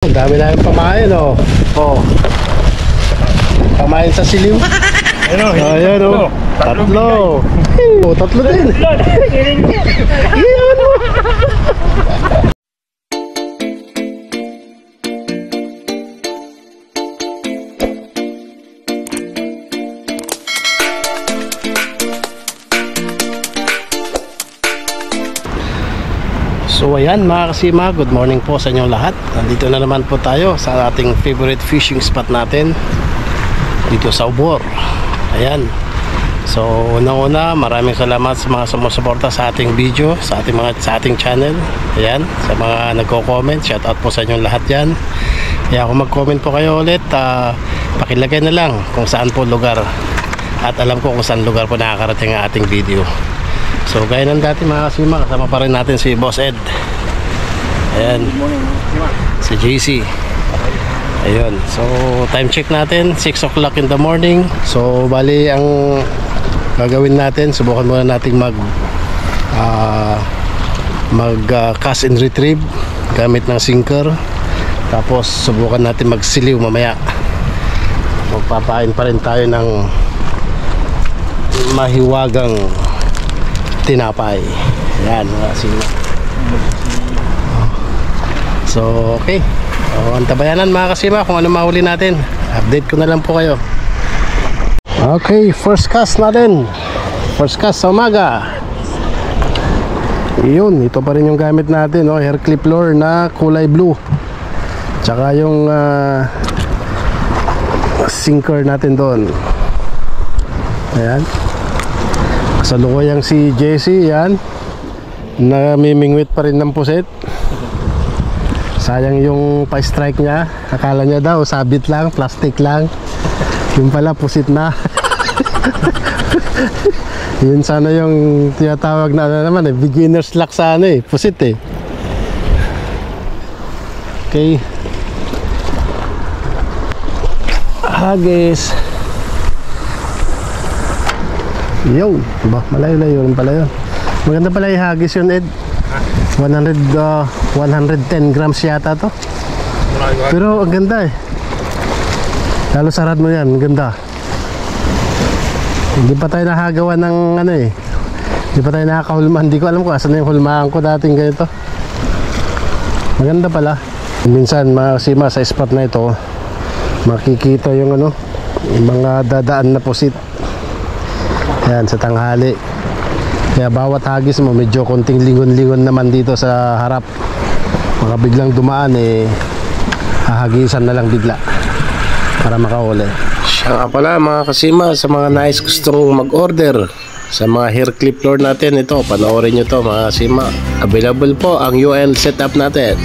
Ang dami na yung pamain, oh. Oh. Pamain sa siliw. Ayan, oh. Tatlo. Oh, tatlo din. Ayan, oh. So ayan mga kasima, good morning po sa inyong lahat. Nandito na naman po tayo sa ating favorite fishing spot natin dito sa Ubor. Ayan. So unang-una, maraming salamat sa mga sumusuporta sa ating video, sa ating channel. Ayan, sa mga nagko-comment, shout out po sa inyong lahat yan. Kaya kung mag-comment po kayo ulit, pakilagay na lang kung saan po lugar. At alam ko kung saan lugar po nakakarating ang ating video. So gaya ng dati mga kasima, kasama pa rin natin si Boss Ed. Ayan, si JC. Ayun, so time check natin 6 o'clock in the morning. So bali ang gagawin natin, subukan muna natin cast and retrieve gamit ng sinker. Tapos subukan natin magsiliw mamaya. Magpapain pa rin tayo ng mahiwagang tinapay. Yan mga kasima. So okay, antabayanan mga kasima kung ano mahuli natin. Update ko na lang po kayo. Okay, first cast natin. First cast sa umaga. Yun, ito pa rin yung gamit natin, no? Hair clip lure na kulay blue. Tsaka yung sinker natin doon. Ayan. Kasalukuyang si Jesse, yan, namimingwit pa rin ng puset. Sayang yung pa-strike niya. Akala niya daw sabit lang, plastic lang. Yung pala pusit na. Yun sana yung tinatawag na ano naman eh, beginner's luck sa ano eh, pusit eh. Okay. Hagis. Yo, ba, malayo-layo rin pala yun. Maganda pala yung hagis yun, Ed. 110 grams yata to. Pero ang ganda eh. Lalo sarad mo yan, ang ganda. Hindi pa tayo nakagawa ng ano eh. Hindi pa tayo nakakahulma. Hindi ko alam kung asan na yung hulmaan ko dating ganito. Maganda pala. Minsan mga kasima sa spot na ito, makikita yung ano, yung mga dadaan na pusit. Yan, sa tanghali. Kaya bawat hagis mo medyo konting lingon-lingon naman dito sa harap. Baka biglang dumaan eh, hahagisan na lang bigla para makahuli. Siya nga pala mga kasima, sa mga nais gustong mag-order sa mga hair clip lure natin, ito panoorin nyo to mga kasima. Available po ang UL setup natin.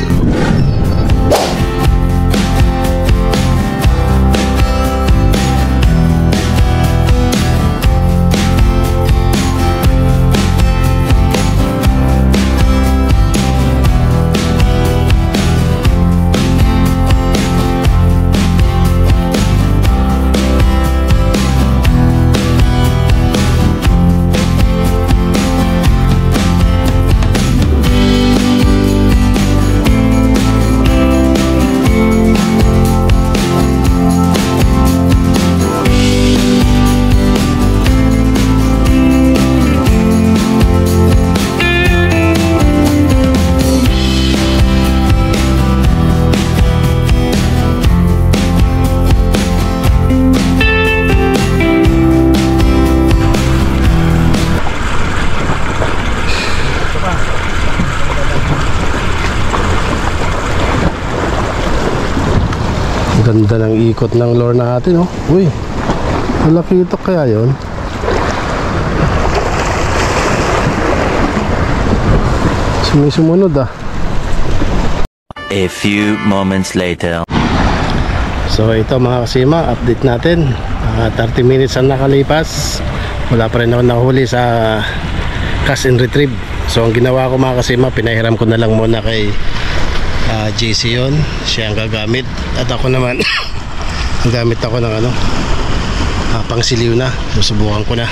Ganda ng ikot ng lure natin, oh. Uy, malaki ito kaya yun. Sumunod ah. A few moments later. So ito mga kasima, update natin. 30 minutes ang nakalipas. Wala pa rin ako nahuli sa cast and retrieve. So ang ginawa ko mga kasima, pinahiram ko na lang muna kay JC yun. Siya ang gagamit. At ako naman ang gamit ako ng ano, pangsiliw na. Susubukan ko na.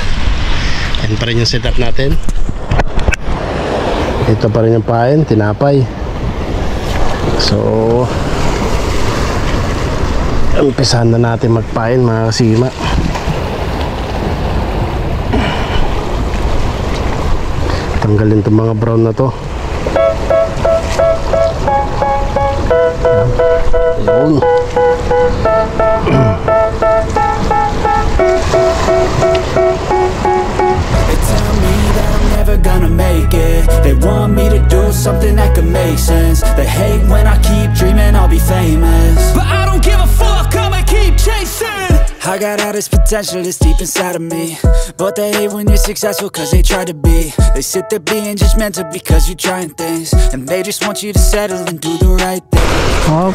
Yan pa rin yung setup natin. Ito pa rin yung pain, tinapay. So Umpisahan na natin magpain mga kasima. Tanggalin itong mga brown na to. Ayun. Gonna make it. They want me to do something that could make sense. They hate when I keep dreaming I'll be famous, but I don't give a fuck, I'ma keep chasing. I got all this potential that's deep inside of me, but they hate when you're successful cause they try to be. They sit there being judgmental because you're trying things, and they just want you to settle and do the right thing.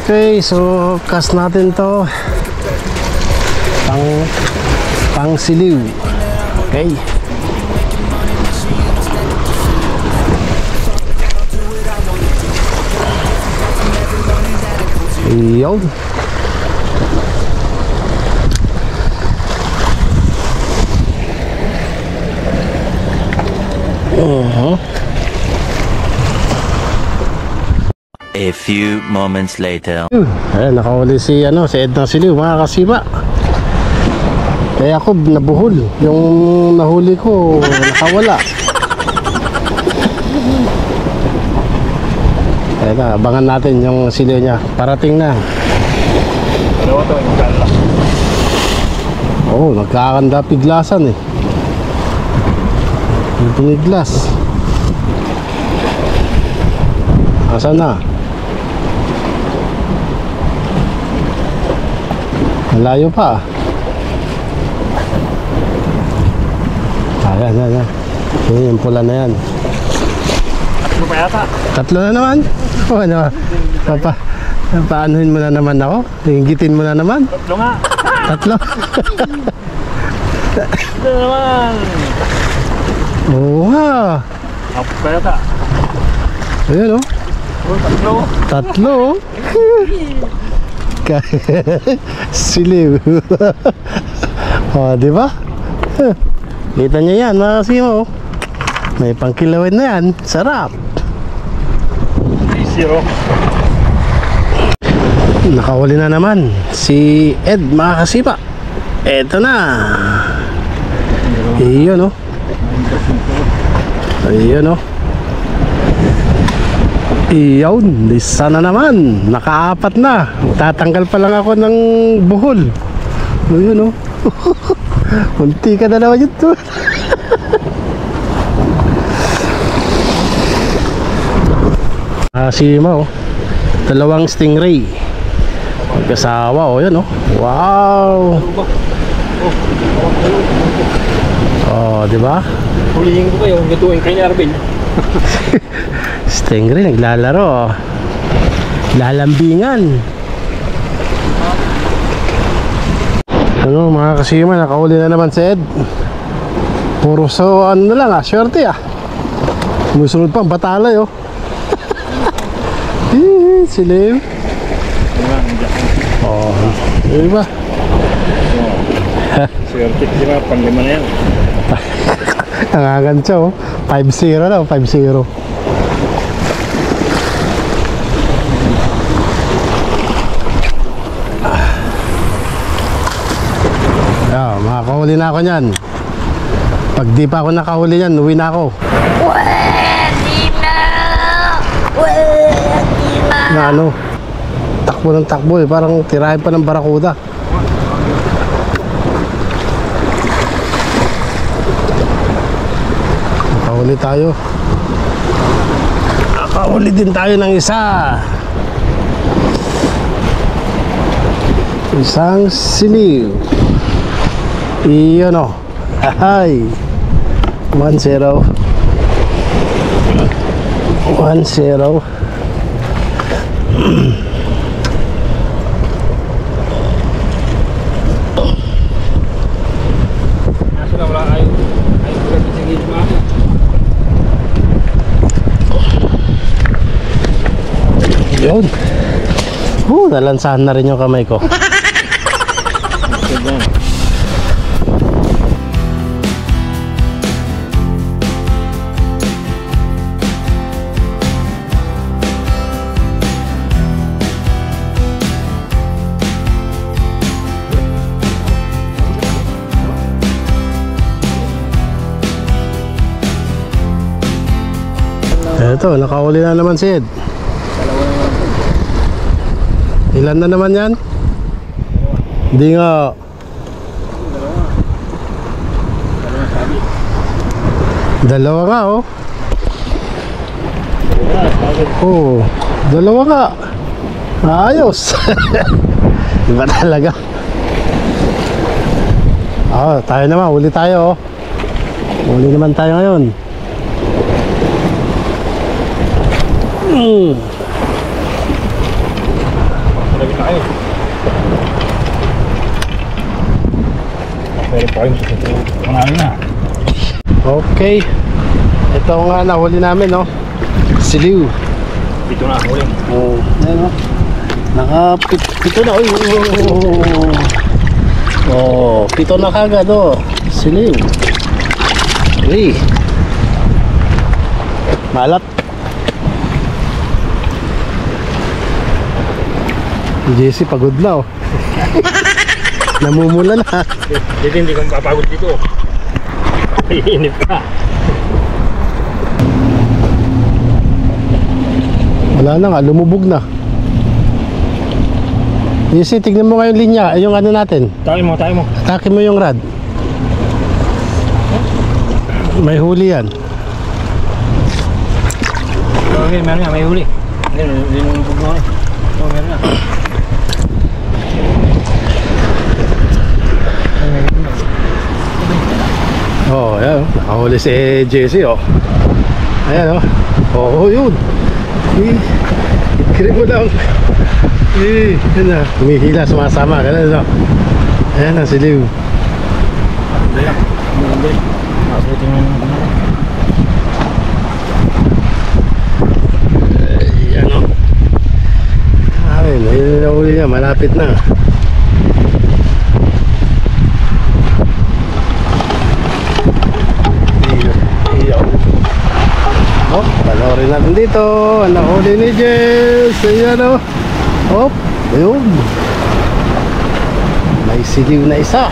Okay, so cast natin to pang siliw. Okay. Yun. A few moments later. Ayan, nakahuli si Ed ng siliw mga kasima. Kaya ako nabuhol. Yung nahuli ko nakawala. Ayan na, abangan natin yung siliw niya. Parating na. Oo, nagkakanda piglasan eh. Yung piniglas. Asan na? Malayo pa. Ayan. Yung pula na yan. Tatlo pa yata. Tatlo na naman? O ano? Paanohin mo na naman ako? Hinggitin mo na naman? Tatlo nga. Tatlo? Tatlo naman. Oo nga. Apo pa yata. Ayan o. Tatlo. Tatlo. Siliw. O, diba? Kita niya yan mga kasimo. May pangkilawin na yan. Sarap. 0. Nakahuli na naman si Ed mga kasipa. Eto na. Iyon o. Iyon o. Iyon. Sana naman. Nakaapat na. Tatanggal pa lang ako ng buhol. Iyon o. Munti ka na naman yun to. Sima oh. Dalawang stingray. Magkasawa oh, yun oh. Wow. Oh, di ba? Hulihin ko kayo, gatuin kay Arvin. Stingray naglalaro. Lalambingan. Ano mga kasima, nakahuli na naman si Ed. Puro so ano na lang swerte Musunod pa ang batalay oh. Siliw. Oh, diba? Swerte sila, panlima na yan. Nangangansya oh. 5-0 na 5-0. Makakahuli na ako nyan. Pag di pa ako nakahuli nyan, uwi na ako. Na ano, takbo ng takbo eh. Parang tirahin pa ng barakuda. Nakahuli tayo. Nakahuli din tayo ng isa. Isang siliw. Iyon o. Ahay. 1-0. 1-0. Nasa na wala ayaw ulit sa gitma. Yun. Nalansahan na rin yung kamay ko. Ito, nakahuli na naman si Ed. Ilan na naman yan? Hindi nga. Dalawa nga oh. Oh, dalawa nga. Ayos. Iba talaga. Tayo naman, huli tayo oh. Huli naman tayo ngayon. Malapit na kayo. Meron pa kayong susunod. Pangalan na. Okay. Ito nga nahuli namin no. Siliw. Dito na, huli. Oh, ayan o. Pito na. Oh, pito na kagad o. Siliw. Uy. Malat. Jesse pagod na o. Namumula na. Hindi kang papagod dito. Iinip ka. Wala na nga, lumubog na. Jesse, tignan mo nga yung linya, yung ano natin. Tayo mo. Atake mo yung rad. May huli yan. Okay, meron nga, may huli. Hindi nung pugno eh. Meron nga. Oh, ayan. Nakahuli si Jesse, oh. Ayan, oh. Oh, yun. Itkiri mo lang. Yan na. Humihila, sumasama. Ganun, no? Ayan na, siliw. Hindi. Makabuti mo yung Ayan, oh. Ayun, ayun na huli niya. Malapit na. Oh, panoorin natin dito. Ang nahuli ni Jess. Ayan o. Oh, ayun. May siliw na isa.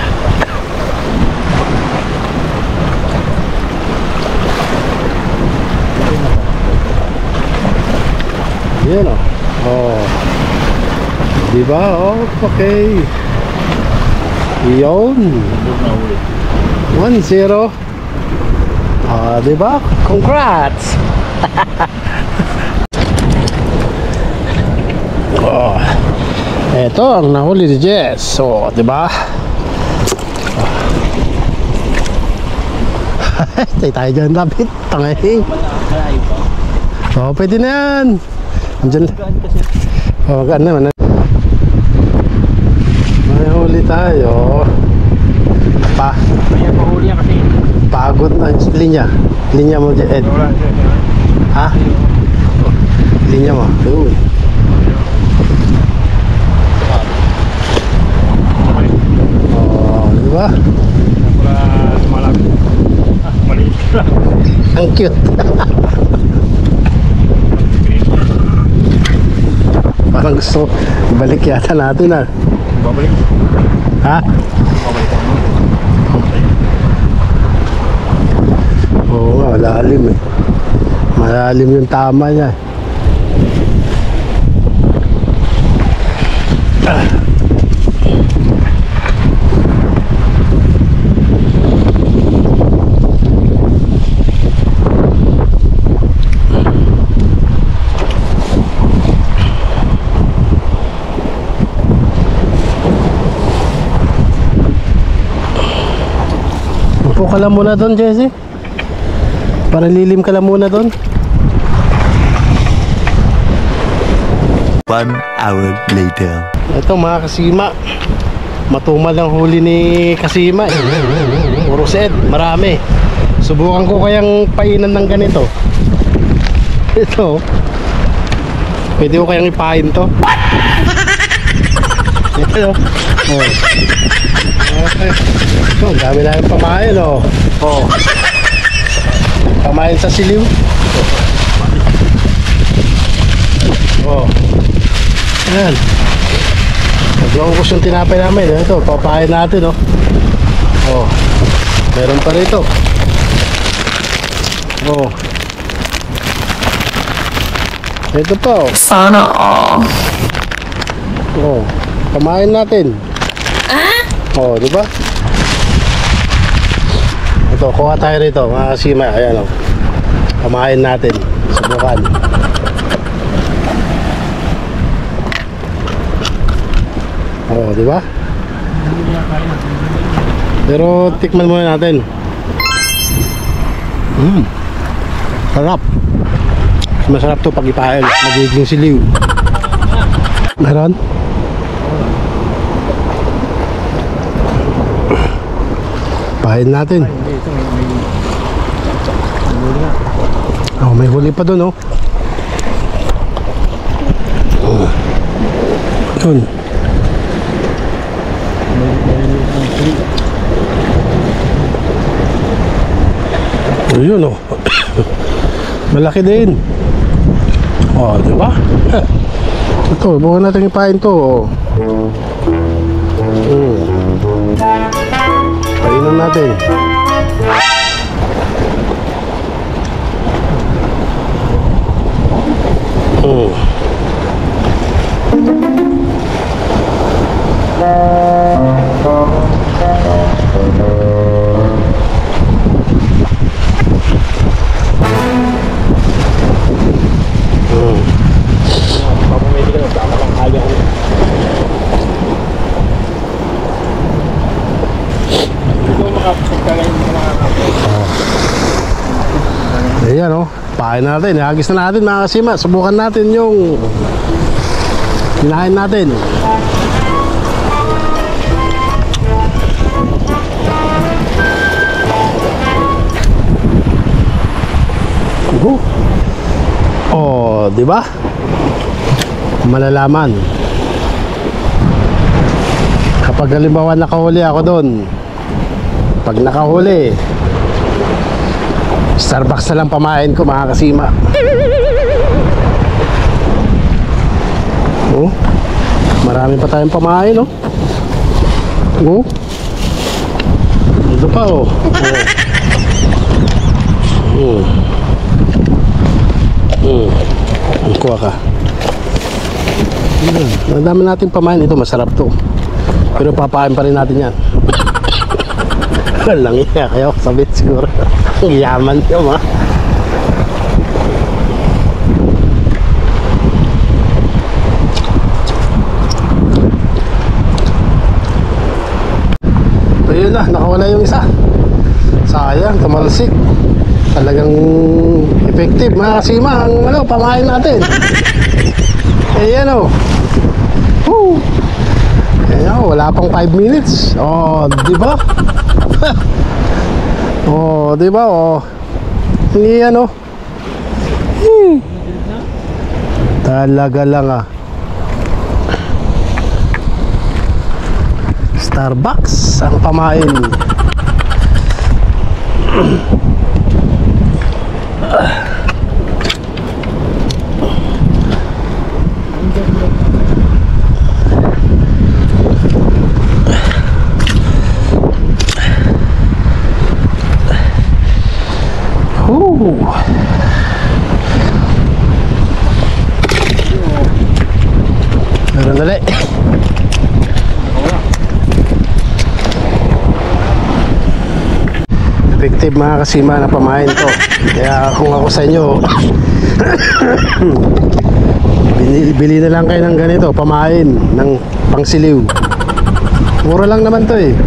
Ayan o. Oh. Diba? Oh, okay. Yun. 1-0. Diba? Congrats! Oh, eto ang nahuli ni Jess. So, diba? Tay tayo dyan, David. Tangay. Oh, pwede na yan. Andyan. Oh, gaan naman. May huli tayo. May pahuli yan kasi. Pagod na yung linya mo, Ed. Ha? Linya mo. Yun. Oh, di ba? Wala malaki. Maliit lang. Ang cute. Parang gusto balik yata natin, ha? Babalik. Ha? Oo nga, malalim eh. Malalim yung tama niya. Upo ka lang muna doon, Jesse. Para lilim ka lang muna doon. 1 hour later. Ito mga kasima, matumal ang huli ni Kasima eh. Puro set, marami. Subukan ko kayang painan ng ganito. Ito, pwede ko kayang ipain to. Ito, oh. Okay. Ito, ang dami na yung pamain, oh. Oh. Pamain sa siliw. Oh. Ayan. Nag-uukos yung tinapay namin. Ito, papain natin, oh. Oh. Meron pa rito. Oh. Ito pa oh. Sana all. Oh, pamain natin. Oh, di ba? Ito, kuha tayo rito, mga kasima. Ayan oh. Pamain natin. Subukan. Oh, di ba? Pero tikman muna natin. Sarap. Masarap to pag ipain. Magiging siliw. Meron? Pahin natin. Oh, may huli pa dun oh. Yun. Ayun oh. Malaki din. Oh, di ba? Ito, bukan natin ipain to oh. Painan natin. Ayan o, pain natin, ihagis na natin mga kasima. Subukan natin yung kinain natin. Oh, di ba? Malalaman. Kapag halimbawa nakahuli ako doon, pag nakahuli, Starbucks na lang pamain ko mga kasima. Oh, marami pa tayong pamain oh. Oh, ito pa oh. Kuha ka. Ang dami nating pamain. Ito masarap to. Pero papain pa rin natin yan. Walang iya. Kaya ako sabit siguro. Ang yaman niyo ma. Ayun na. Nakawala yung isa. Sayang. Tumalsik. Talagang effective mga kasima ang pamain natin. Ayan o. Woo! Ayan o, wala pang 5 minutes. Oh, di ba? Oh, di ba? Oh. Hindi yan o. Talaga lang ah. Starbucks ang pamain. Meron dali. Effective mga kasima na pamain to. Kaya kung ako sa inyo bili na lang kayo ng ganito, pamain ng pangsiliw. Mura lang naman to eh.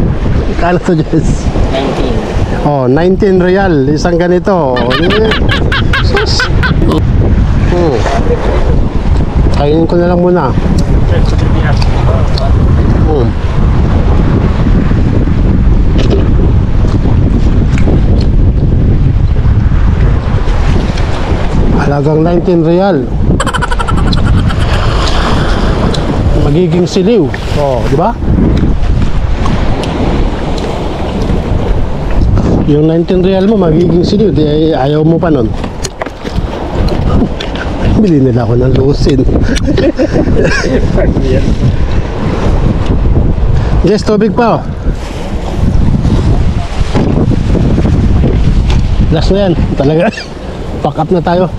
Kala to Jess? 19. Oh, 19 real isang ganito. Sus. Kainin ko na lang muna. Halagang 19 real. Magiging siliw. Oh, di ba? Yung 19 real mo magiging siliw, di ayaw mo pa nun. Bili nila ako ng lusin. Yes, tubig pa oh. Last na yan. Talaga. Pack up na tayo.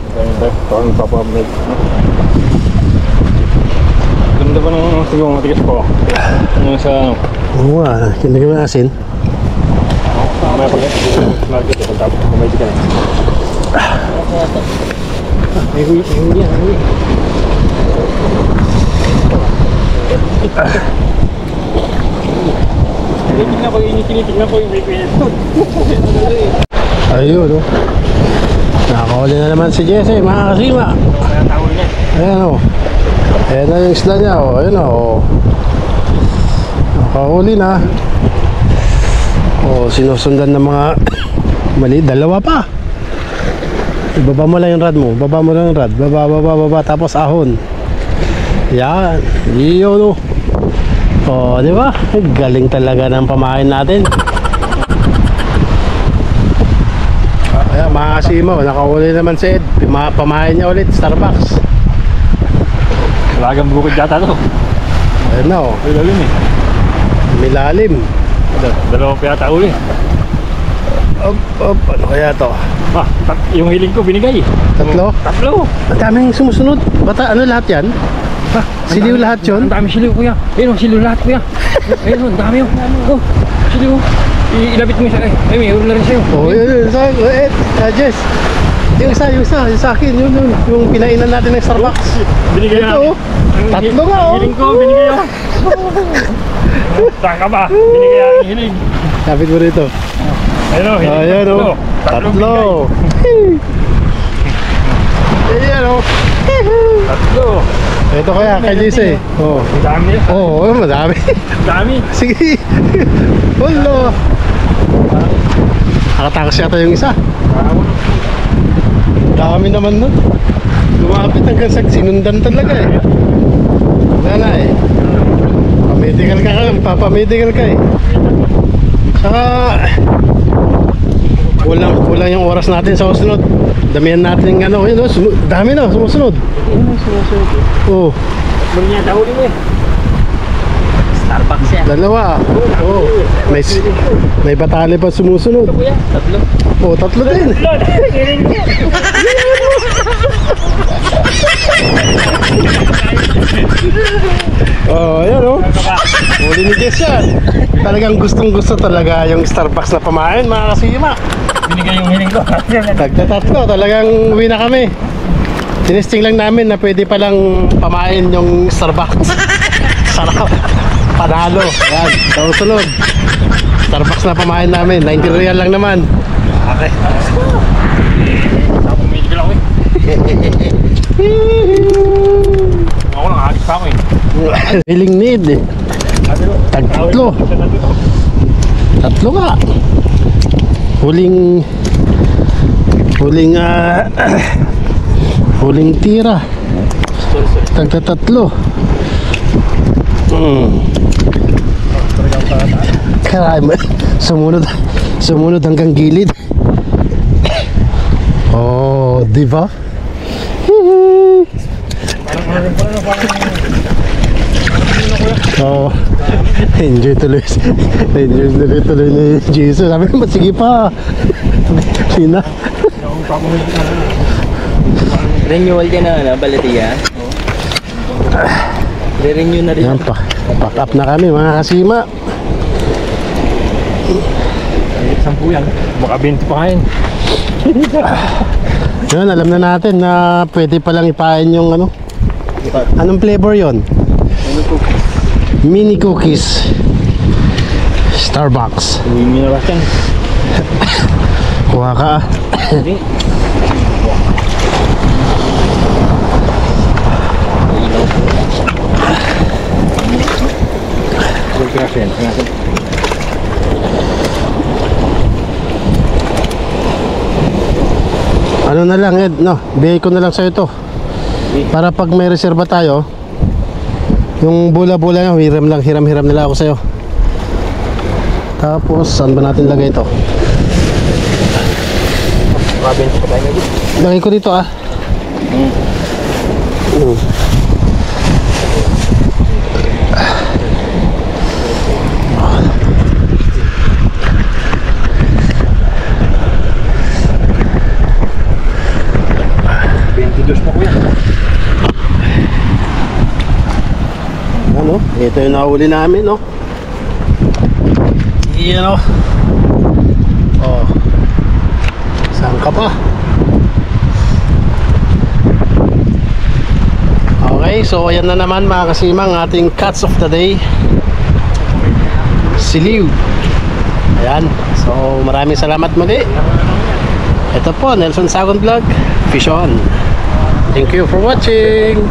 Ganda pa ng sigong matigas ko. Ano sa ano? Oo nga, kinagay mo ng asin. May pag-market ito. Tapos kumaiti ka na. May huli. Tinitignan ko yung may pinito. Ayun, no? Nakakahuli na naman si Jesse, mga kasima. Kaya tawag niya. Ayan, o. Ayan na yung isla niya, o. Ayan, o. Nakahuli na. O, sinusundan ng mga mali. Dalawa pa. Ibaba mo lang yung rad mo. Baba mo lang yung rad. Baba. Tapos ahon. Yan. Iyo, no? O, di ba? Galing talaga ng pamain natin. Ayan, mga kasimo. Nakahuli naman si Ed. Pamain niya ulit. Starbucks. Talagang bukid yata to. Ayan na, o. May lalim eh. Milalim. Dalawa pa yata uli. Op. Ano kaya to? Ah, yung hiling ko binigay. Tatlo? Tatlo. Ang daming sumusunod. Bata, ano lahat yan? Ha? Siliw lahat yun? Ang dami siliw kuya. Ayun, siliw lahat kuya. Ayun, ang dami yun. Oh, siliw. Ilapit mo isa. Ay, may ulo na rin sa'yo. Oo, yun. Jess. Yung isa. Yung sa akin. Yung pinainan natin ng Starbucks. Binigay na. Ito, tatlo nga, oh. Hiling ko, binigay ako. Saan ka ba? Binigay ang hiling. Kapit mo rito. Ayun o, hiling. Ayan, o. Tatlo. Ayan, o. Tatlo. Ito kaya, kay Jesse. Oo. Ang dami. Oo, madami. Ang dami. Sige. Hulo. Nakatakas yata yung isa. Dami naman nun. Lumapit hanggang sa sinundan talaga eh. Wala na eh. Papamedical ka eh. Saka kulang yung oras natin sa susunod. Damihan natin yung ano. Yun, dami na, sumusunod. Oo. Tatlong niya, dahuli mo eh. Starbucks yan. Dalawa. Oo. May batali pa sumusunod. Kuya, tatlo. Oo, tatlo din. Hiling ko. Oh, ayan o. Huli ni Jess yan. Talagang gustong-gusto talaga yung Starbucks na pamain, mga kasima. Binigay yung hiling ko. Tagtatatlo, talagang uwi na kami. Tinesting lang namin na pwede palang pamain yung Starbucks. Sarap. Panalo. Ayan, sunod. Starbucks na pamain namin. 90 real lang naman. Okay. Ako medical ako eh. Ako lang, agis pa ako eh. Feeling need eh. Tagtatlo. Tatlo nga. Huling tira. Tagtatatlo. Karami. Sumunod hanggang gilid. Oh, di ba? Oh, enjoy tuloy ni Jesus. Sabi ko, sige pa. Sina. Renewal din na ano, Balatiya. Re-renew na rin. Yan pa. Pack up na kami mga kasima. Sampu yan. Baka 20 pa kain. Yun, alam na natin na pwede palang ipain yung ano. Anong flavor yon? Mini cookies. Starbucks. Uwi mo na ba yan? Kuha ka. Hindi. Ano na lang Ed, no? Bigay ko na lang sa'yo to. Para pag may reserva tayo, yung bula-bula na, hiram-hiram nila ako sa'yo. Tapos, saan ba natin lagay ito? Lagay ko dito ah. Ito yung nahuli namin, no? Yan, no? Oh. Saan ka pa? Okay, so ayan na naman mga kasimang ating catch of the day. Siliw. Ayan. So maraming salamat muli. Ito po, Nelson Sagon Vlog. Fish on. Thank you for watching.